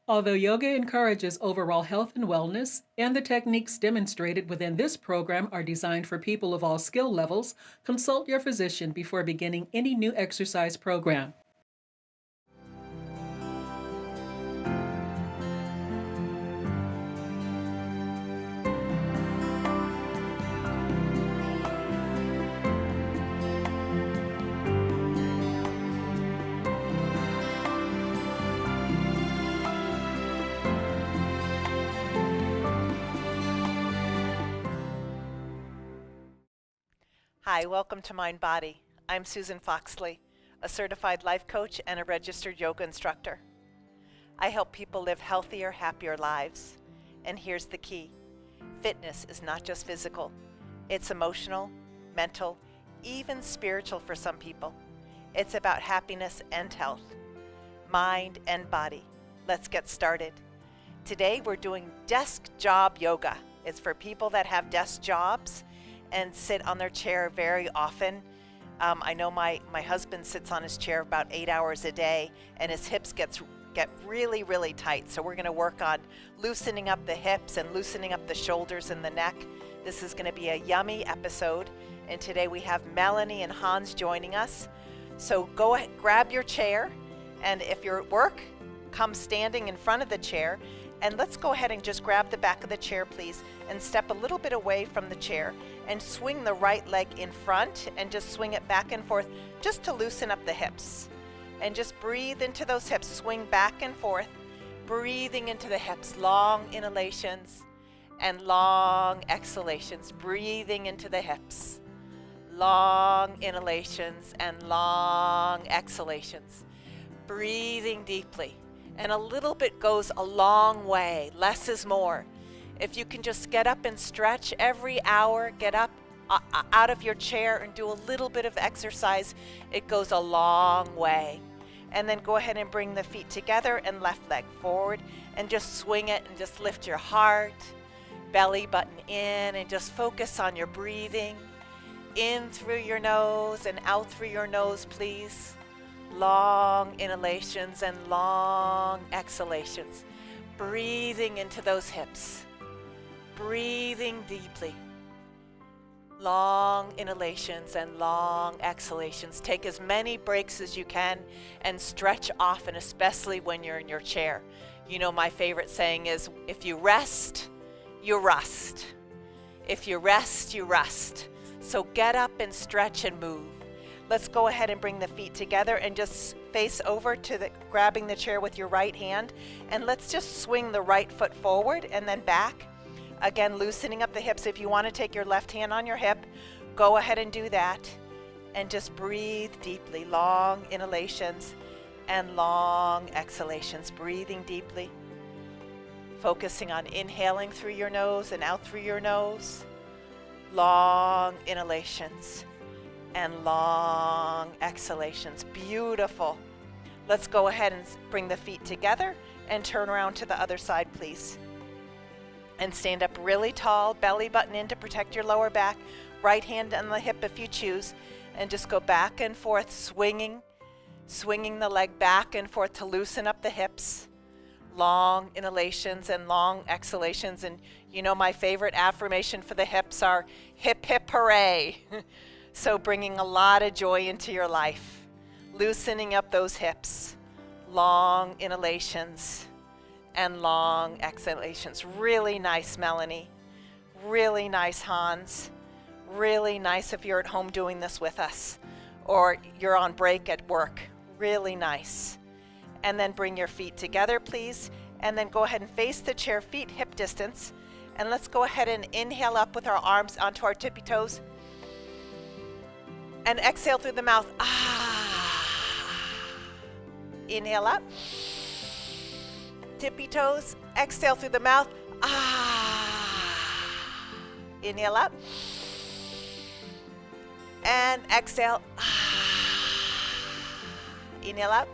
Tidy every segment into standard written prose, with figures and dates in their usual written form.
Although yoga encourages overall health and wellness, and the techniques demonstrated within this program are designed for people of all skill levels, consult your physician before beginning any new exercise program. Hi, welcome to Mind Body. I'm Susan Foxley, a certified life coach and a registered yoga instructor. I help people live healthier, happier lives. And here's the key. Fitness is not just physical. It's emotional, mental, even spiritual for some people. It's about happiness and health, mind and body. Let's get started. Today we're doing desk job yoga. It's for people that have desk jobs and sit on their chair very often. I know my husband sits on his chair about 8 hours a day, and his hips get really, really tight. So we're going to work on loosening up the hips and loosening up the shoulders and the neck. This is going to be a yummy episode. And today we have Melanie and Hans joining us. So go ahead, grab your chair, and if you're at work, come standing in front of the chair. And let's go ahead and just grab the back of the chair, please, and step a little bit away from the chair and swing the right leg in front and just swing it back and forth just to loosen up the hips. And just breathe into those hips, swing back and forth, breathing into the hips, long inhalations and long exhalations, breathing into the hips, long inhalations and long exhalations, breathing deeply. And a little bit goes a long way. Less is more. If you can just get up and stretch every hour, get up out of your chair and do a little bit of exercise, it goes a long way. And then go ahead and bring the feet together and left leg forward and just swing it and just lift your heart, belly button in, and just focus on your breathing. In through your nose and out through your nose, please. Long inhalations and long exhalations. Breathing into those hips. Breathing deeply. Long inhalations and long exhalations. Take as many breaks as you can and stretch often, especially when you're in your chair. You know, my favorite saying is, if you rest, you rust. If you rest, you rust. So get up and stretch and move. Let's go ahead and bring the feet together and just face over to grabbing the chair with your right hand. And let's just swing the right foot forward and then back. Again, loosening up the hips. If you want to take your left hand on your hip, go ahead and do that. And just breathe deeply. Long inhalations and long exhalations. Breathing deeply. Focusing on inhaling through your nose and out through your nose. Long inhalations and long exhalations. Beautiful. Let's go ahead and bring the feet together and turn around to the other side, please. And stand up really tall, belly button in to protect your lower back, right hand on the hip if you choose, and just go back and forth, swinging the leg back and forth to loosen up the hips. Long inhalations and long exhalations. And you know, my favorite affirmation for the hips are hip, hip, hooray. So bringing a lot of joy into your life, loosening up those hips, long inhalations and long exhalations. Really nice, Melanie. Really nice, Hans. Really nice if you're at home doing this with us or you're on break at work. Really nice. And then bring your feet together, please. And then go ahead and face the chair, feet hip distance. And let's go ahead and inhale up with our arms onto our tippy toes. And exhale through the mouth. Inhale up. Tippy toes. Exhale through the mouth. Inhale up. And exhale. Inhale up.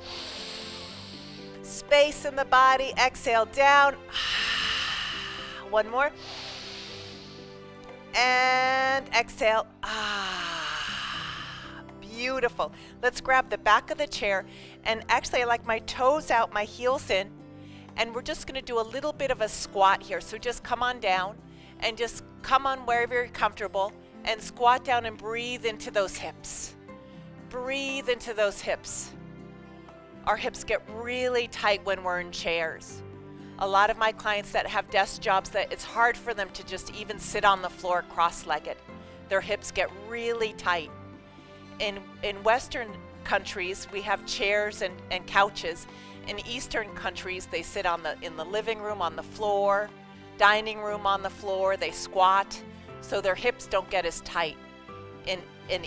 Space in the body. Exhale down. One more. And exhale. Beautiful. Let's grab the back of the chair. And actually, I like my toes out, my heels in. And we're just going to do a little bit of a squat here. So just come on down and just come on wherever you're comfortable and squat down and breathe into those hips. Breathe into those hips. Our hips get really tight when we're in chairs. A lot of my clients that have desk jobs, that it's hard for them to just even sit on the floor cross-legged. Their hips get really tight. In Western countries, we have chairs and couches. In Eastern countries, they sit in the living room on the floor, dining room on the floor, they squat, so their hips don't get as tight in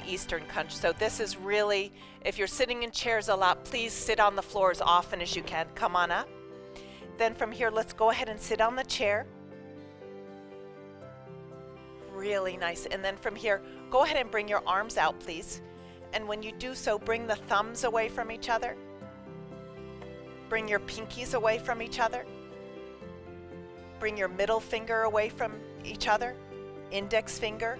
Eastern countries. So this is really, if you're sitting in chairs a lot, please sit on the floor as often as you can. Come on up. Then from here, let's go ahead and sit on the chair. Really nice. And then from here, go ahead and bring your arms out, please. And when you do so, bring the thumbs away from each other. Bring your pinkies away from each other. Bring your middle finger away from each other. Index finger,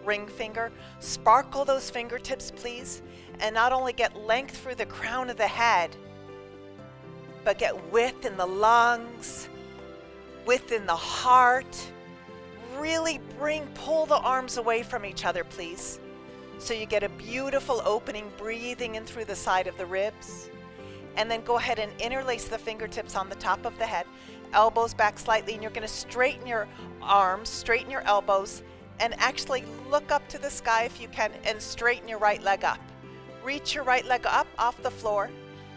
ring finger. Sparkle those fingertips, please. And not only get length through the crown of the head, but get width in the lungs, width in the heart. Really pull the arms away from each other, please. So you get a beautiful opening, breathing in through the side of the ribs. And then go ahead and interlace the fingertips on the top of the head, elbows back slightly, and you're going to straighten your arms, straighten your elbows, and actually look up to the sky if you can, and straighten your right leg up. Reach your right leg up off the floor,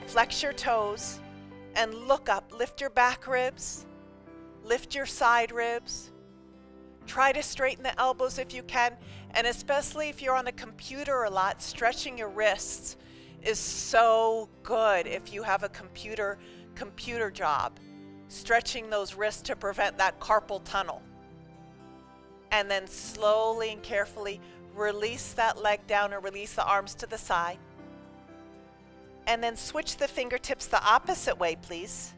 flex your toes, and look up. Lift your back ribs, lift your side ribs. Try to straighten the elbows if you can, and especially if you're on a computer a lot, stretching your wrists is so good if you have a computer job. Stretching those wrists to prevent that carpal tunnel. And then slowly and carefully release that leg down or release the arms to the side. And then switch the fingertips the opposite way, please.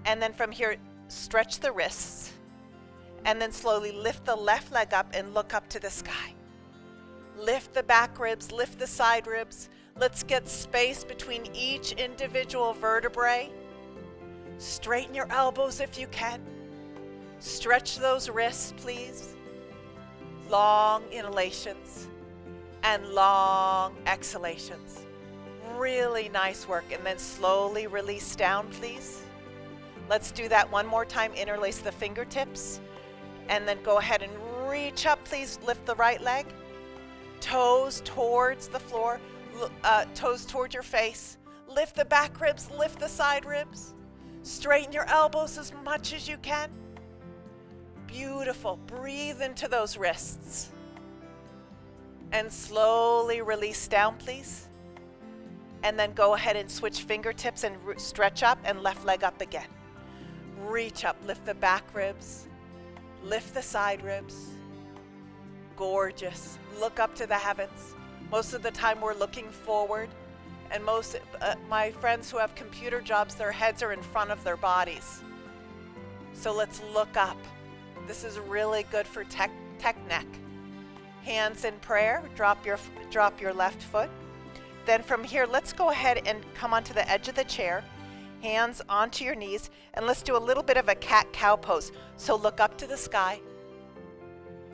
And then from here, stretch the wrists. And then slowly lift the left leg up and look up to the sky. Lift the back ribs, lift the side ribs. Let's get space between each individual vertebrae. Straighten your elbows if you can. Stretch those wrists, please. Long inhalations and long exhalations. Really nice work. And then slowly release down, please. Let's do that one more time. Interlace the fingertips. And then go ahead and reach up, please. Lift the right leg. Toes towards the floor. Toes toward your face. Lift the back ribs. Lift the side ribs. Straighten your elbows as much as you can. Beautiful. Breathe into those wrists. And slowly release down, please. And then go ahead and switch fingertips and stretch up and left leg up again. Reach up. Lift the back ribs. Lift the side ribs. Gorgeous. Look up to the heavens. Most of the time we're looking forward, and most my friends who have computer jobs, their heads are in front of their bodies. So let's look up. This is really good for tech neck. Hands in prayer. Drop your left foot. Then from here, let's go ahead and come onto the edge of the chair. Hands onto your knees, and let's do a little bit of a cat-cow pose. So look up to the sky.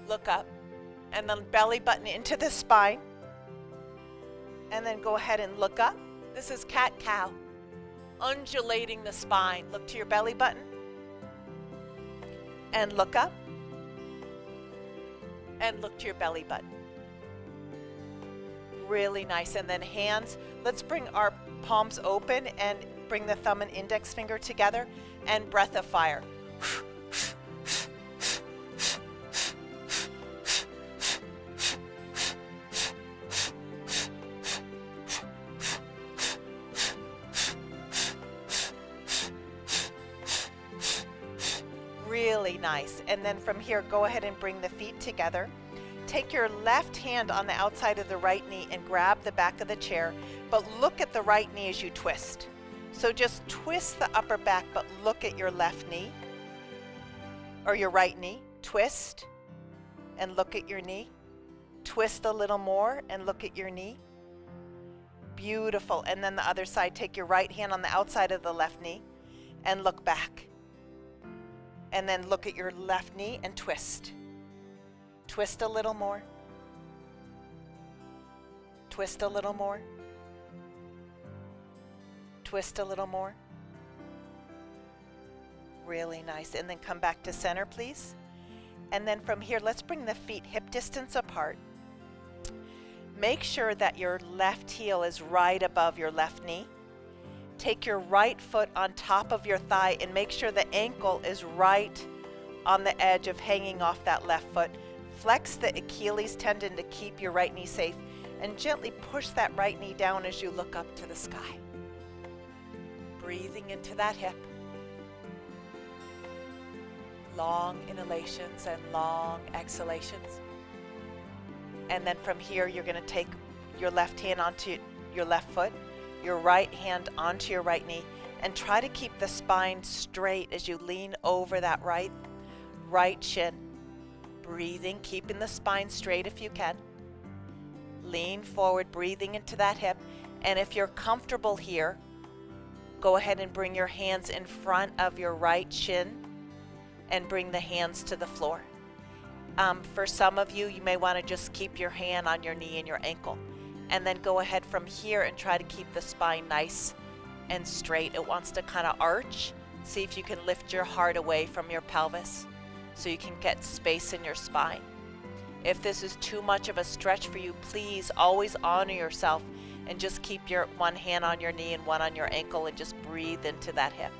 Look up, and then belly button into the spine. And then go ahead and look up. This is cat-cow. Undulating the spine. Look to your belly button. And look up. And look to your belly button. Really nice. And then hands. Let's bring our palms open and bring the thumb and index finger together. And breath of fire. Really nice. And then from here, go ahead and bring the feet together. Take your left hand on the outside of the right knee and grab the back of the chair, but look at the right knee as you twist. So just twist the upper back, but look at your left knee or your right knee. Twist and look at your knee. Twist a little more and look at your knee. Beautiful. And then the other side, take your right hand on the outside of the left knee and look back. And then look at your left knee and twist. Twist a little more. Twist a little more. Twist a little more. Really nice. And then come back to center, please. And then from here, let's bring the feet hip distance apart. Make sure that your left heel is right above your left knee. Take your right foot on top of your thigh and make sure the ankle is right on the edge of hanging off that left foot. Flex the Achilles tendon to keep your right knee safe and gently push that right knee down as you look up to the sky. Breathing into that hip. Long inhalations and long exhalations. And then from here, you're going to take your left hand onto your left foot, your right hand onto your right knee, and try to keep the spine straight as you lean over that right shin. Breathing, keeping the spine straight if you can. Lean forward, breathing into that hip. And if you're comfortable here, go ahead and bring your hands in front of your right shin and bring the hands to the floor. For some of you, you may want to just keep your hand on your knee and your ankle. And then go ahead from here and try to keep the spine nice and straight. It wants to kind of arch. See if you can lift your heart away from your pelvis so you can get space in your spine. If this is too much of a stretch for you, please always honor yourself and just keep your one hand on your knee and one on your ankle and just breathe into that hip.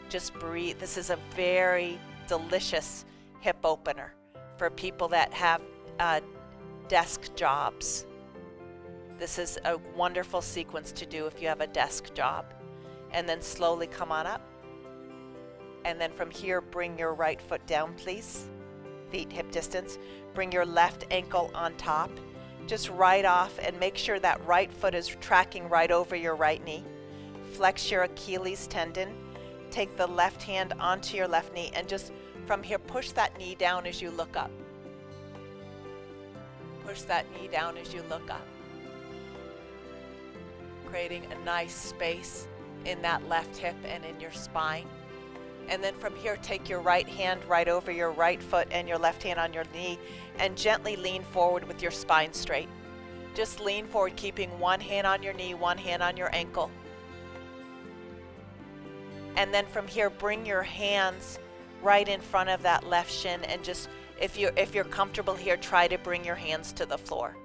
Just breathe. This is a very delicious hip opener for people that have desk jobs. This is a wonderful sequence to do if you have a desk job. And then slowly come on up. And then from here, bring your right foot down, please. Feet hip distance. Bring your left ankle on top. Just right off and make sure that right foot is tracking right over your right knee. Flex your Achilles tendon. Take the left hand onto your left knee and just from here, push that knee down as you look up. Push that knee down as you look up. Creating a nice space in that left hip and in your spine. And then from here, take your right hand right over your right foot and your left hand on your knee and gently lean forward with your spine straight. Just lean forward, keeping one hand on your knee, one hand on your ankle. And then from here, bring your hands right in front of that left shin and just, if you're comfortable here, try to bring your hands to the floor.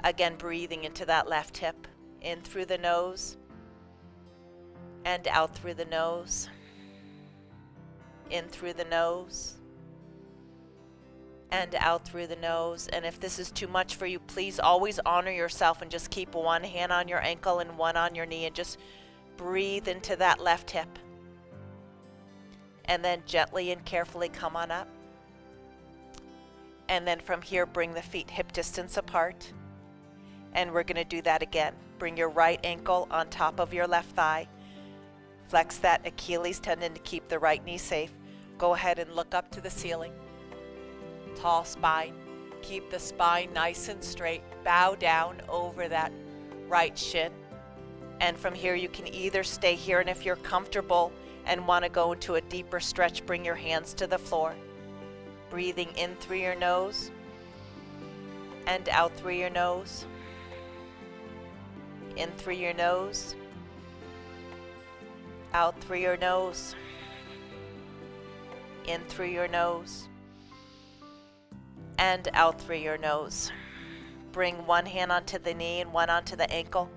Again, breathing into that left hip, in through the nose and out through the nose. In through the nose and out through the nose. And if this is too much for you, please always honor yourself and just keep one hand on your ankle and one on your knee and just breathe into that left hip. And then gently and carefully come on up. And then from here, bring the feet hip distance apart. And we're going to do that again. Bring your right ankle on top of your left thigh. Flex that Achilles tendon to keep the right knee safe. Go ahead and look up to the ceiling. Tall spine. Keep the spine nice and straight. Bow down over that right shin. And from here, you can either stay here, and if you're comfortable and want to go into a deeper stretch, bring your hands to the floor. Breathing in through your nose and out through your nose. In through your nose, out through your nose, in through your nose, and out through your nose. Bring one hand onto the knee and one onto the ankle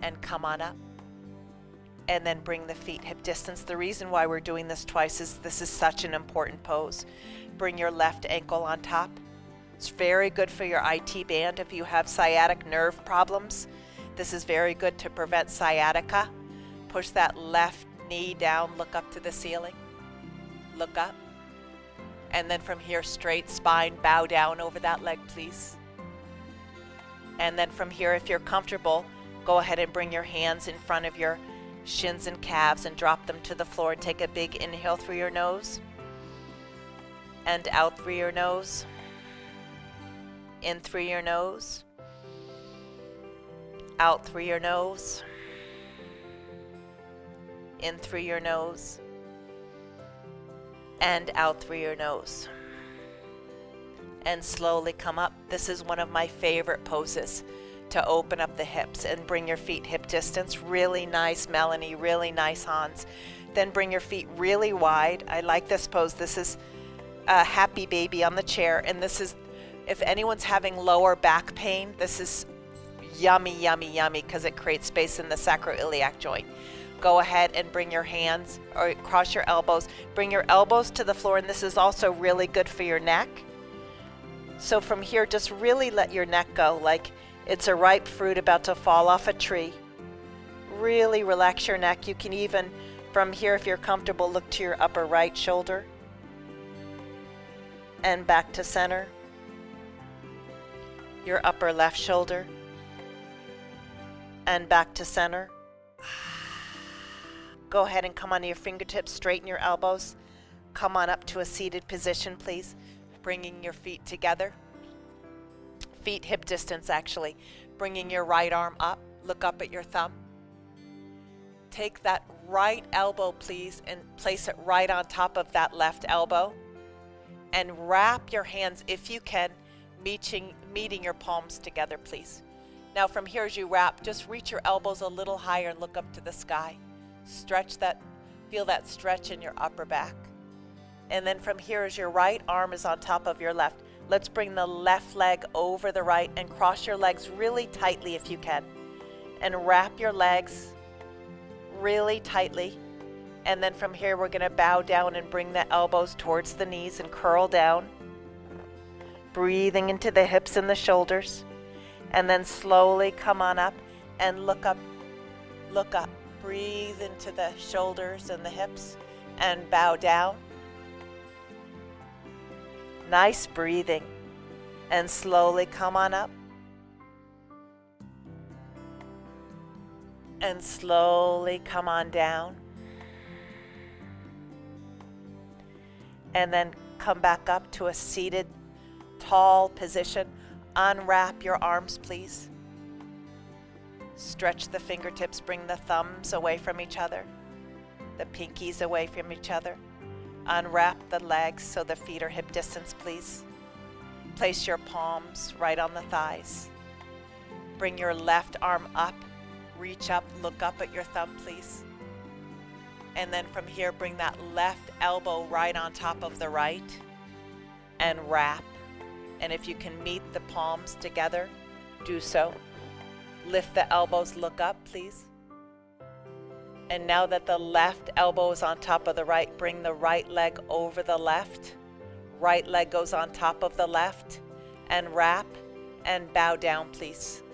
and come on up. And then bring the feet hip distance. The reason why we're doing this twice is this is such an important pose. Bring your left ankle on top. It's very good for your IT band if you have sciatic nerve problems. This is very good to prevent sciatica. Push that left knee down, look up to the ceiling. Look up. And then from here, straight spine, bow down over that leg, please. And then from here, if you're comfortable, go ahead and bring your hands in front of your shins and calves and drop them to the floor and take a big inhale through your nose and out through your nose, in through your nose, out through your nose, In through your nose and out through your nose. And slowly come up. This is one of my favorite poses to open up the hips and bring your feet hip distance. Really nice, Melanie, really nice, Hans. Then bring your feet really wide. I like this pose. This is a happy baby on the chair. And this is, if anyone's having lower back pain, this is yummy, yummy, yummy, because it creates space in the sacroiliac joint. Go ahead and bring your hands or cross your elbows. Bring your elbows to the floor, and this is also really good for your neck. So from here, just really let your neck go like it's a ripe fruit about to fall off a tree. Really relax your neck. You can even, from here, if you're comfortable, look to your upper right shoulder. And back to center. Your upper left shoulder. And back to center. Go ahead and come onto your fingertips, straighten your elbows. Come on up to a seated position, please. Bringing your feet together. Feet hip distance, actually. Bringing your right arm up. Look up at your thumb. Take that right elbow, please, and place it right on top of that left elbow. And wrap your hands, if you can, meeting your palms together, please. Now from here, as you wrap, just reach your elbows a little higher and look up to the sky. Stretch that, feel that stretch in your upper back. And then from here, as your right arm is on top of your left, let's bring the left leg over the right and cross your legs really tightly if you can. And wrap your legs really tightly. And then from here, we're gonna bow down and bring the elbows towards the knees and curl down. Breathing into the hips and the shoulders. And then slowly come on up and look up, look up. Breathe into the shoulders and the hips and bow down. Nice breathing. And slowly come on up. And slowly come on down. And then come back up to a seated, tall position. Unwrap your arms, please. Stretch the fingertips, bring the thumbs away from each other, the pinkies away from each other. Unwrap the legs so the feet are hip distance, please. Place your palms right on the thighs. Bring your left arm up, reach up, look up at your thumb, please. And then from here, bring that left elbow right on top of the right and wrap. And if you can meet the palms together, do so. Lift the elbows, look up, please. And now that the left elbow is on top of the right, bring the right leg over the left. Right leg goes on top of the left. And wrap and bow down, please.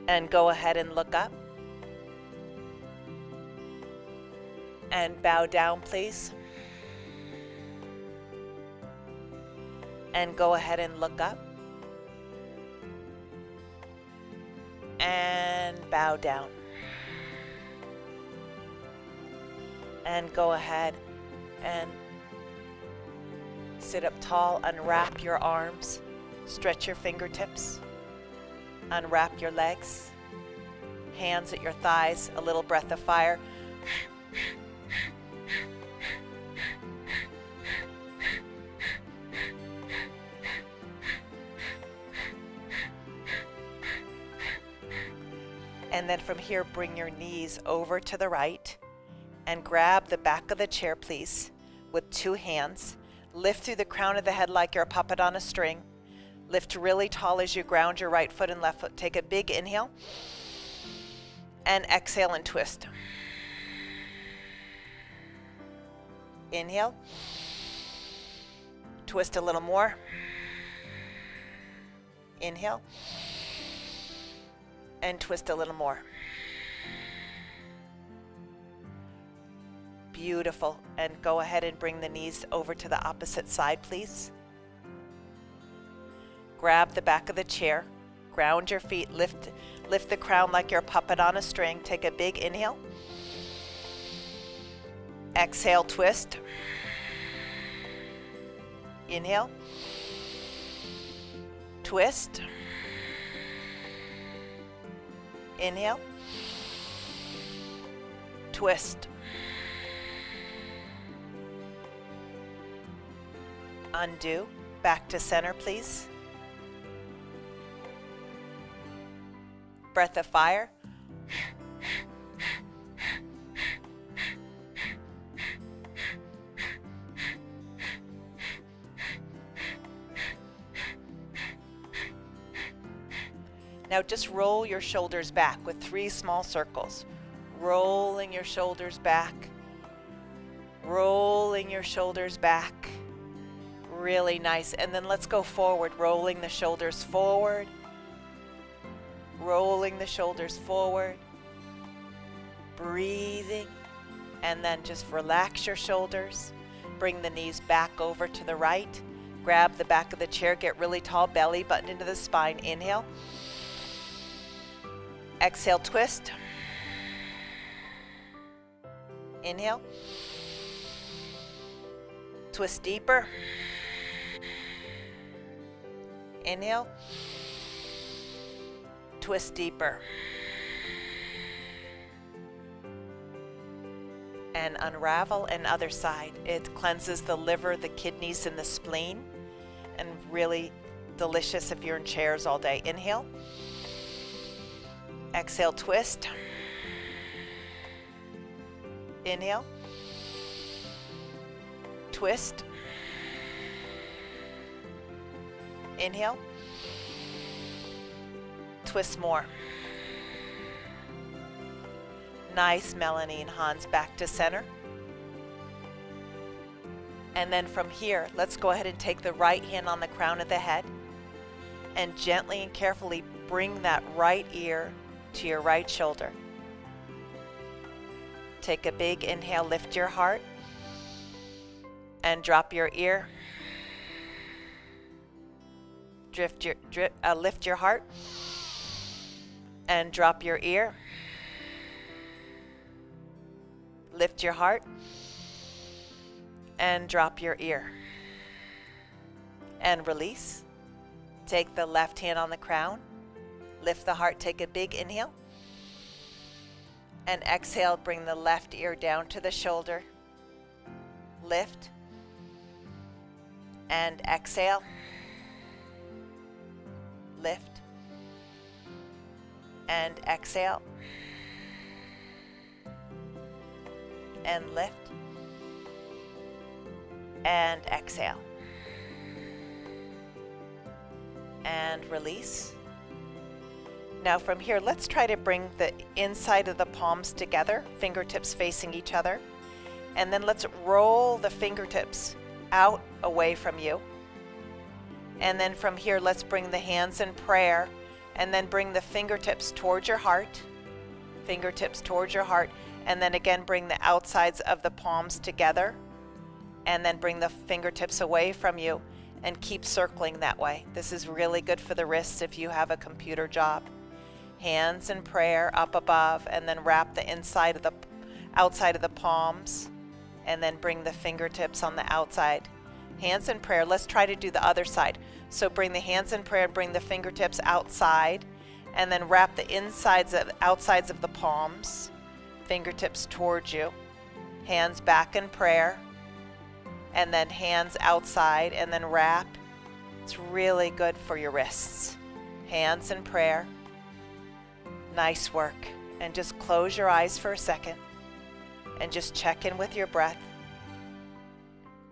And go ahead and look up. And bow down, please. And go ahead and look up. And bow down. And go ahead and sit up tall. Unwrap your arms. Stretch your fingertips. Unwrap your legs. Hands at your thighs. A little breath of fire. And then from here, bring your knees over to the right and grab the back of the chair, please, with two hands. Lift through the crown of the head like you're a puppet on a string. Lift really tall as you ground your right foot and left foot. Take a big inhale and exhale and twist. Inhale. Twist a little more. Inhale. And twist a little more. Beautiful. And go ahead and bring the knees over to the opposite side, please. Grab the back of the chair. Ground your feet. Lift the crown like you're a puppet on a string. Take a big inhale. Exhale, twist. Inhale. Twist. Inhale. twist, undo, back to center, please. Breath of fire. Now just roll your shoulders back with 3 small circles. Rolling your shoulders back. Rolling your shoulders back. Really nice. And then let's go forward, rolling the shoulders forward. Rolling the shoulders forward. Breathing. And then just relax your shoulders. Bring the knees back over to the right. Grab the back of the chair. Get really tall, belly button into the spine. Inhale. Exhale, twist. Inhale. Twist deeper. Inhale. Twist deeper. And unravel, and other side. It cleanses the liver, the kidneys, and the spleen. And really delicious if you're in chairs all day. Inhale. Exhale, twist. Inhale. Twist. Inhale. Twist more. Nice, Melanie and Hans, back to center. And then from here, let's go ahead and take the right hand on the crown of the head and gently and carefully bring that right ear to your right shoulder. Take a big inhale, lift your heart, and drop your ear. Lift your heart, and drop your ear. Lift your heart, and drop your ear. And release. Take the left hand on the crown. Lift the heart, take a big inhale. And exhale, bring the left ear down to the shoulder. Lift. And exhale. Lift. And exhale. And lift. And exhale. And release. Now from here, let's try to bring the inside of the palms together, fingertips facing each other. And then let's roll the fingertips out away from you. And then from here, let's bring the hands in prayer, and then bring the fingertips towards your heart. Fingertips towards your heart. And then again, bring the outsides of the palms together. And then bring the fingertips away from you and keep circling that way. This is really good for the wrists if you have a computer job. Hands in prayer up above, and then wrap the outside of the palms, and then bring the fingertips on the outside. Hands in prayer. Let's try to do the other side. So bring the hands in prayer and bring the fingertips outside, and then wrap the outsides of the palms, fingertips towards you. Hands back in prayer, and then hands outside, and then wrap. It's really good for your wrists. Hands in prayer. Nice work. And just close your eyes for a second and just check in with your breath.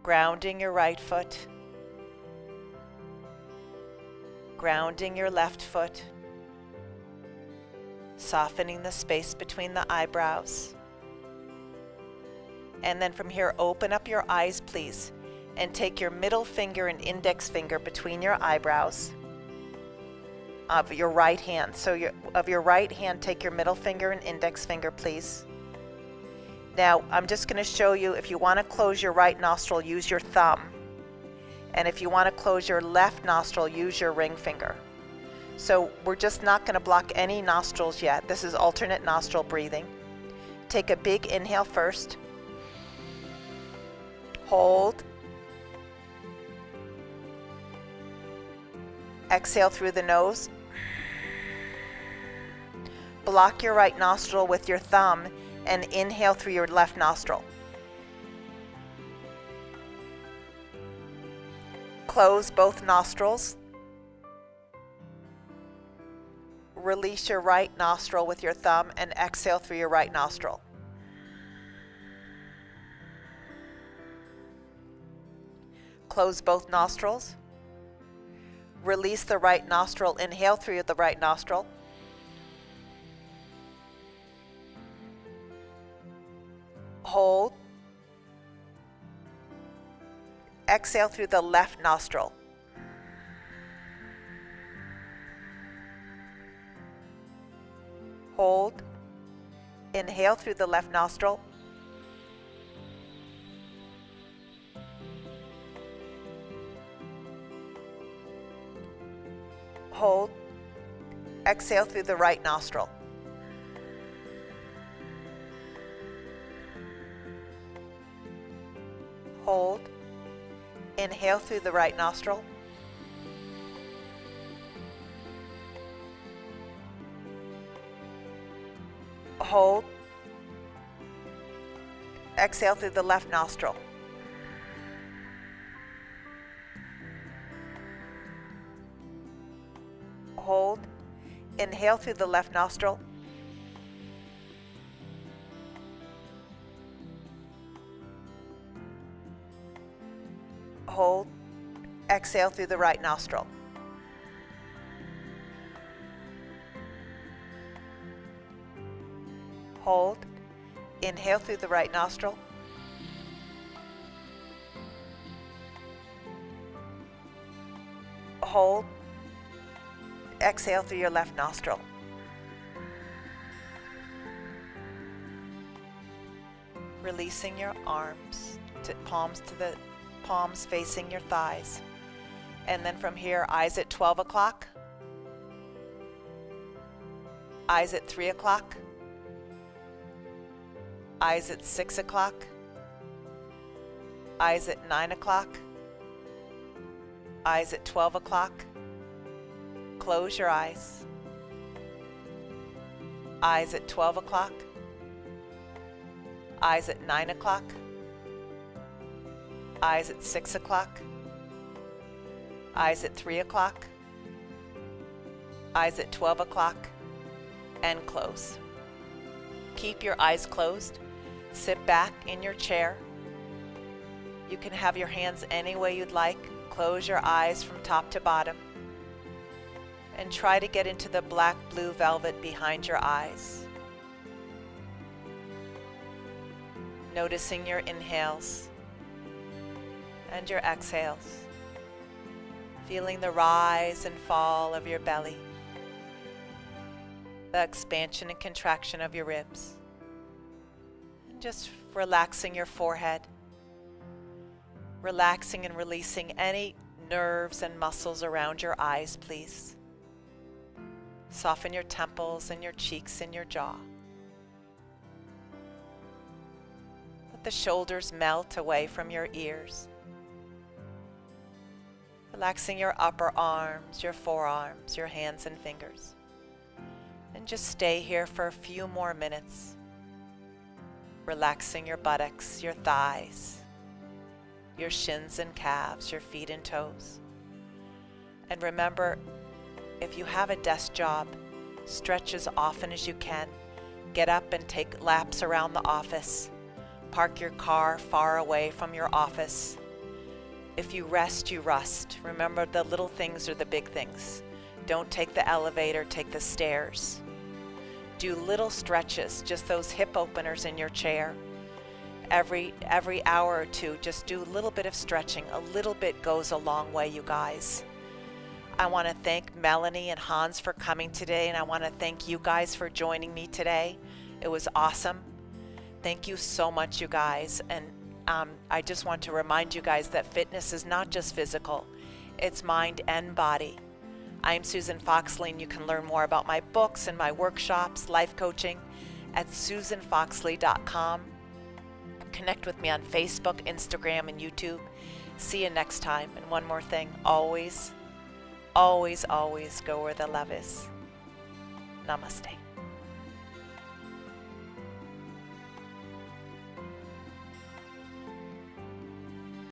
Grounding your right foot. Grounding your left foot. Softening the space between the eyebrows. And then from here, open up your eyes, please, and take your middle finger and index finger between your eyebrows of your right hand. So of your right hand, take your middle finger and index finger, please. Now, I'm just going to show you, if you want to close your right nostril, use your thumb. And if you want to close your left nostril, use your ring finger. So we're just not going to block any nostrils yet. This is alternate nostril breathing. Take a big inhale first. Hold. Exhale through the nose. Block your right nostril with your thumb and inhale through your left nostril. Close both nostrils. Release your right nostril with your thumb and exhale through your right nostril. Close both nostrils. Release the right nostril. Inhale through the right nostril. Hold. Exhale through the left nostril. Hold. Inhale through the left nostril. Hold. Exhale through the right nostril. Hold. Inhale through the right nostril. Hold. Exhale through the left nostril. Hold. Inhale through the left nostril. Hold. Exhale through the right nostril. Hold. Inhale through the right nostril. Hold. Exhale through your left nostril. Releasing your arms to palms facing your thighs. And then from here, eyes at 12 o'clock, eyes at 3 o'clock, eyes at 6 o'clock, eyes at 9 o'clock, eyes at 12 o'clock. Close your eyes. Eyes at 12 o'clock, eyes at 9 o'clock, eyes at 6 o'clock, eyes at 3 o'clock, eyes at 12 o'clock, and close. Keep your eyes closed. Sit back in your chair. You can have your hands any way you'd like. Close your eyes from top to bottom. And try to get into the black blue velvet behind your eyes. Noticing your inhales and your exhales. Feeling the rise and fall of your belly. The expansion and contraction of your ribs. And just relaxing your forehead. Relaxing and releasing any nerves and muscles around your eyes, please. Soften your temples and your cheeks and your jaw. Let the shoulders melt away from your ears. Relaxing your upper arms, your forearms, your hands and fingers. And just stay here for a few more minutes. Relaxing your buttocks, your thighs, your shins and calves, your feet and toes. And remember, if you have a desk job, stretch as often as you can. Get up and take laps around the office. Park your car far away from your office. If you rest, you rust. Remember, the little things are the big things. Don't take the elevator, take the stairs. Do little stretches, just those hip openers in your chair. Every hour or two, just do a little bit of stretching. A little bit goes a long way, you guys. I want to thank Melanie and Hans for coming today, and I want to thank you guys for joining me today. It was awesome. Thank you so much, you guys. And I just want to remind you guys that fitness is not just physical, it's mind and body. I'm Susan Foxley, and you can learn more about my books and my workshops, life coaching, at susanfoxley.com. Connect with me on Facebook, Instagram, and YouTube. See you next time. And one more thing, always, always, always go where the love is. Namaste.